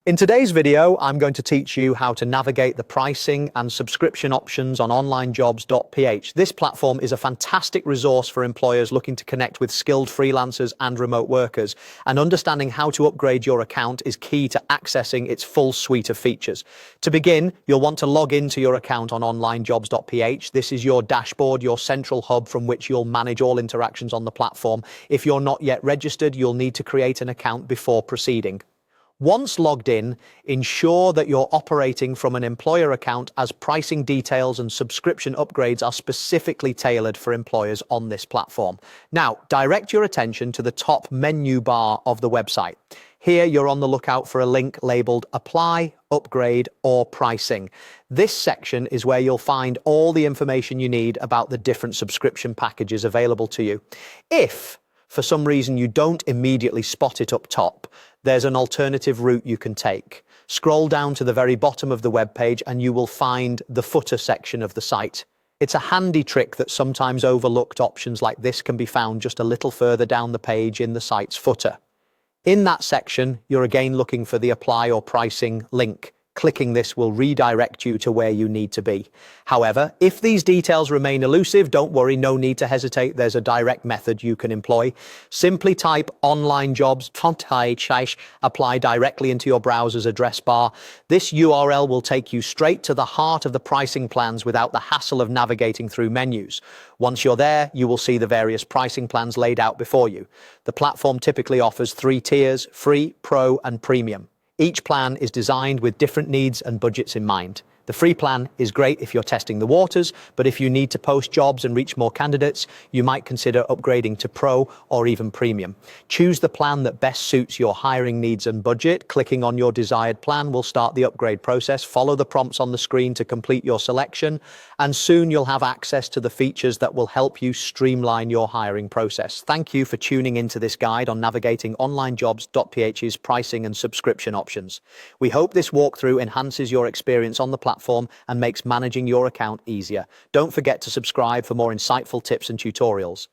In today's video, I'm going to teach you how to navigate the pricing and subscription options on onlinejobs.ph. This platform is a fantastic resource for employers looking to connect with skilled freelancers and remote workers, and understanding how to upgrade your account is key to accessing its full suite of features. To begin, you'll want to log into your account on onlinejobs.ph. This is your dashboard, your central hub from which you'll manage all interactions on the platform. If you're not yet registered, you'll need to create an account before proceeding. Once logged in, ensure that you're operating from an employer account, as pricing details and subscription upgrades are specifically tailored for employers on this platform. Now, direct your attention to the top menu bar of the website. Here, you're on the lookout for a link labeled Apply, Upgrade, or Pricing. This section is where you'll find all the information you need about the different subscription packages available to you. If for some reason you don't immediately spot it up top, there's an alternative route you can take. Scroll down to the very bottom of the web page and you will find the footer section of the site. It's a handy trick that sometimes overlooked options like this can be found just a little further down the page in the site's footer. In that section, you're again looking for the Apply or Pricing link. Clicking this will redirect you to where you need to be. However, if these details remain elusive, don't worry, no need to hesitate. There's a direct method you can employ. Simply type onlinejobs.ph, apply directly into your browser's address bar. This URL will take you straight to the heart of the pricing plans without the hassle of navigating through menus. Once you're there, you will see the various pricing plans laid out before you. The platform typically offers 3 tiers: free, pro, and premium. Each plan is designed with different needs and budgets in mind. The free plan is great if you're testing the waters, but if you need to post jobs and reach more candidates, you might consider upgrading to pro or even premium. Choose the plan that best suits your hiring needs and budget. Clicking on your desired plan will start the upgrade process. Follow the prompts on the screen to complete your selection, and soon you'll have access to the features that will help you streamline your hiring process. Thank you for tuning into this guide on navigating onlinejobs.ph's pricing and subscription options. We hope this walkthrough enhances your experience on the platform and makes managing your account easier. Don't forget to subscribe for more insightful tips and tutorials.